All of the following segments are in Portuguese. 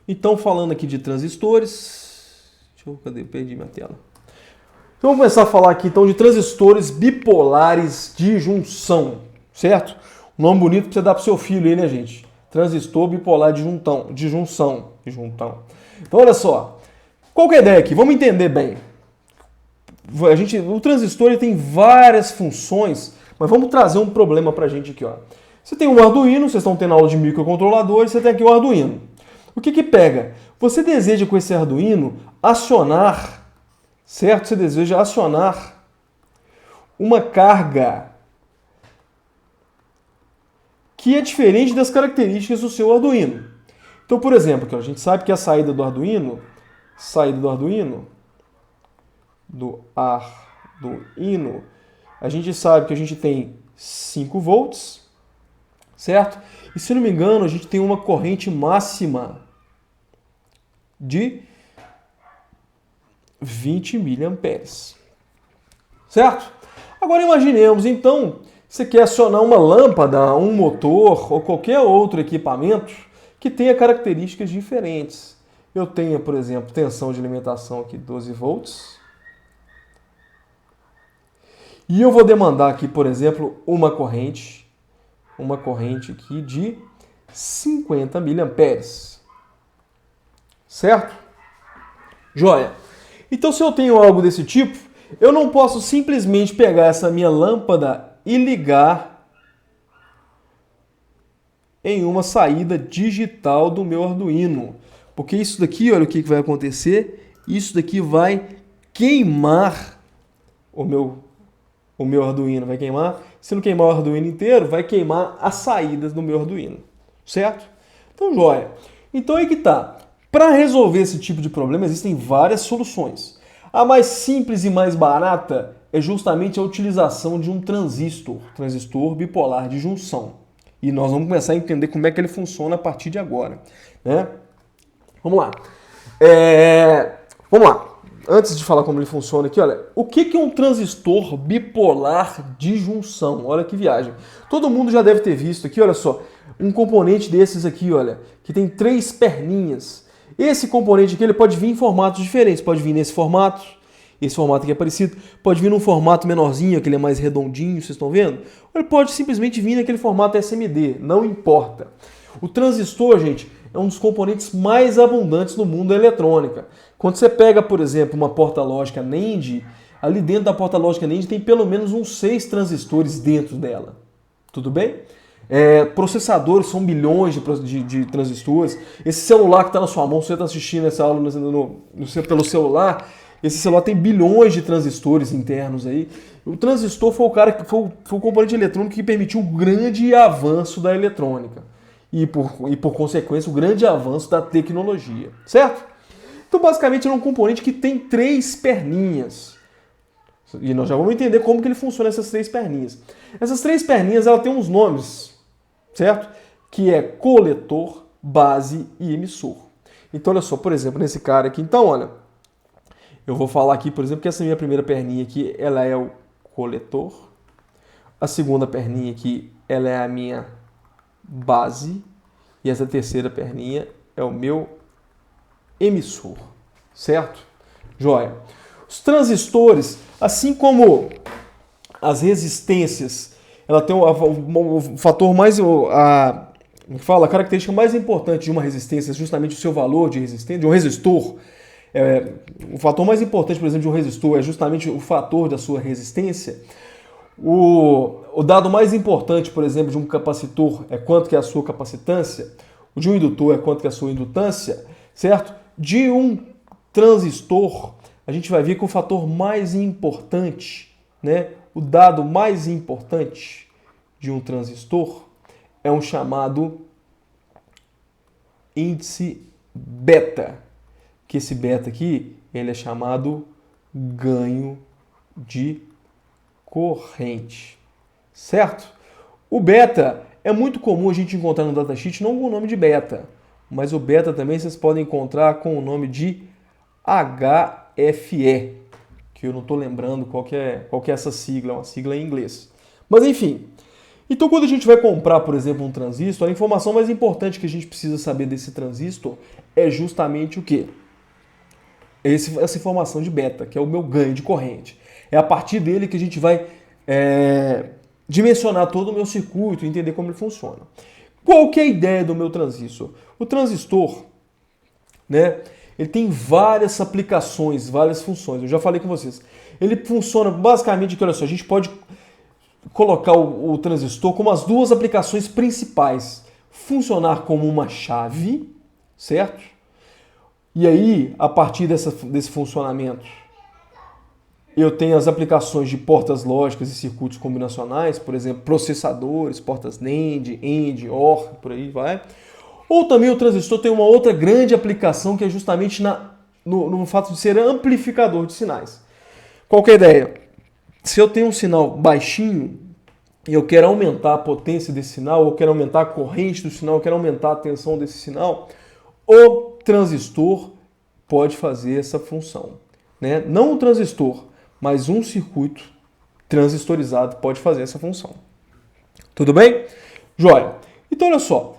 Então, falando aqui de transistores... Cadê? Perdi minha tela. Então, vamos começar a falar aqui então de transistores bipolares de junção, certo? Um nome bonito pra você dar pro seu filho aí, né, gente? Transistor bipolar de junção. Então, olha só. Qual que é a ideia aqui? Vamos entender bem. O transistor ele tem várias funções, mas vamos trazer um problema pra gente aqui, ó. Você tem um Arduino, vocês estão tendo aula de microcontroladores, você tem aqui o Arduino. O que que pega? Você deseja com esse Arduino acionar, certo? Você deseja acionar uma carga que é diferente das características do seu Arduino. Então, por exemplo, aqui, ó, a gente sabe que a saída do Arduino, a gente sabe que a gente tem 5 volts, certo? E se não me engano, a gente tem uma corrente máxima de 20 miliamperes, certo? Agora imaginemos, então, você quer acionar uma lâmpada, um motor ou qualquer outro equipamento que tenha características diferentes. Eu tenho, por exemplo, tensão de alimentação aqui 12 volts. E eu vou demandar aqui, por exemplo, uma corrente aqui de 50 miliamperes. Certo? Joia. Então, se eu tenho algo desse tipo, eu não posso simplesmente pegar essa minha lâmpada e ligar em uma saída digital do meu Arduino. Porque isso daqui, olha o que vai acontecer, isso daqui vai queimar o meu Arduino, vai queimar. Se não queimar o Arduino inteiro, vai queimar as saídas do meu Arduino, certo? Então, joia. Então, aí que tá. Para resolver esse tipo de problema, existem várias soluções. A mais simples e mais barata é justamente a utilização de um transistor bipolar de junção. E nós vamos começar a entender como é que ele funciona a partir de agora, né? Vamos lá. Vamos lá. Antes de falar como ele funciona aqui, olha, o que é um transistor bipolar de junção? Olha que viagem. Todo mundo já deve ter visto aqui, olha só, um componente desses aqui, olha, que tem 3 perninhas. Esse componente aqui ele pode vir em formatos diferentes, pode vir nesse formato, esse formato aqui é parecido, pode vir num formato menorzinho, aquele é mais redondinho, vocês estão vendo? Ou ele pode simplesmente vir naquele formato SMD, não importa. O transistor, gente, é um dos componentes mais abundantes no mundo da eletrônica. Quando você pega, por exemplo, uma porta lógica NAND, ali dentro da porta lógica NAND tem pelo menos uns 6 transistores dentro dela. Tudo bem? Processadores são bilhões de transistores. Esse celular que está na sua mão, você está assistindo essa aula pelo celular, esse celular tem bilhões de transistores internos aí. O transistor foi o componente eletrônico que permitiu um grande avanço da eletrônica. E por consequência, o grande avanço da tecnologia. Certo? Então, basicamente, é um componente que tem 3 perninhas. E nós já vamos entender como que ele funciona, essas 3 perninhas. Essas 3 perninhas, ela tem uns nomes, certo? Que é coletor, base e emissor. Então, olha só, por exemplo, nesse cara aqui. Então, olha, eu vou falar aqui, por exemplo, que essa minha primeira perninha aqui, ela é o coletor. A segunda perninha aqui, ela é a minha base. E essa terceira perninha é o meu emissor, certo? Joia. Os transistores, assim como as resistências, ela tem o fator mais, a característica mais importante de uma resistência é justamente o seu valor de resistência, de um resistor. O fator mais importante, por exemplo, de um resistor é justamente o fator da sua resistência. O dado mais importante, por exemplo, de um capacitor é quanto que é a sua capacitância. O de um indutor é quanto que é a sua indutância, certo? De um transistor, a gente vai ver que o fator mais importante, né, o dado mais importante de um transistor é um chamado índice beta, que esse beta aqui, ele é chamado ganho de corrente, certo? O beta é muito comum a gente encontrar no datasheet, não com o nome de beta, mas o beta também vocês podem encontrar com o nome de HFE, que eu não estou lembrando qual que é essa sigla, é uma sigla em inglês. Mas enfim, Então, quando a gente vai comprar, por exemplo, um transistor, a informação mais importante que a gente precisa saber desse transistor é justamente o quê? Essa informação de beta, que é o meu ganho de corrente. É a partir dele que a gente vai dimensionar todo o meu circuito e entender como ele funciona. Qual que é a ideia do meu transistor? O transistor, né, ele tem várias aplicações, várias funções. Eu já falei com vocês. Ele funciona basicamente que, olha só, a gente pode colocar o transistor como as duas aplicações principais. Funcionar como uma chave, certo? E aí, a partir desse funcionamento, eu tenho as aplicações de portas lógicas e circuitos combinacionais, por exemplo, processadores, portas NAND, AND, OR, por aí vai. Ou também o transistor tem uma outra grande aplicação que é justamente no fato de ser amplificador de sinais. Qual que é a ideia? Se eu tenho um sinal baixinho e eu quero aumentar a potência desse sinal, eu quero aumentar a corrente do sinal, eu quero aumentar a tensão desse sinal, o transistor pode fazer essa função, né? Não o transistor, mas um circuito transistorizado pode fazer essa função. Tudo bem? Joia. Então, olha só.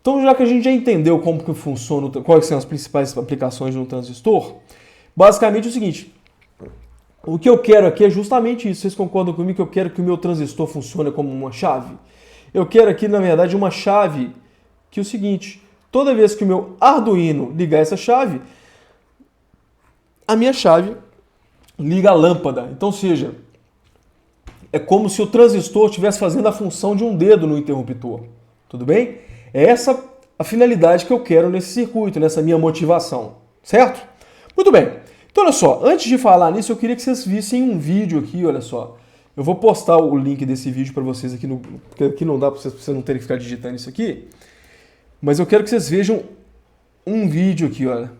Então, já que a gente já entendeu como que funciona, quais são as principais aplicações de um transistor, basicamente é o seguinte. O que eu quero aqui é justamente isso. Vocês concordam comigo que eu quero que o meu transistor funcione como uma chave? Eu quero aqui, na verdade, uma chave que é o seguinte. Toda vez que o meu Arduino ligar essa chave, a minha chave liga a lâmpada. Então, ou seja, é como se o transistor estivesse fazendo a função de um dedo no interruptor. Tudo bem? É essa a finalidade que eu quero nesse circuito, nessa minha motivação. Certo? Muito bem. Então, olha só. Antes de falar nisso, eu queria que vocês vissem um vídeo aqui, olha só. Eu vou postar o link desse vídeo para vocês aqui, porque aqui não dá para vocês não terem que ficar digitando isso aqui. Mas eu quero que vocês vejam um vídeo aqui, olha.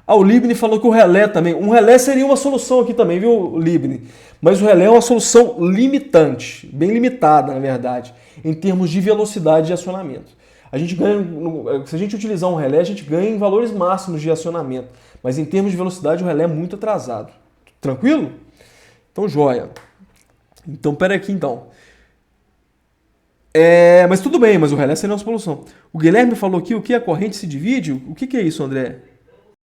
O Libni falou que o relé também. Um relé seria uma solução aqui também, viu, Libni? Mas o relé é uma solução limitante, bem limitada, na verdade, em termos de velocidade de acionamento. A gente ganha, se a gente utilizar um relé, a gente ganha em valores máximos de acionamento. Mas em termos de velocidade, o relé é muito atrasado. Tranquilo? Então, joia. Então, pera aqui, então. Mas tudo bem, mas o relé seria uma solução. O Guilherme falou aqui o que a corrente se divide. O que é isso, André?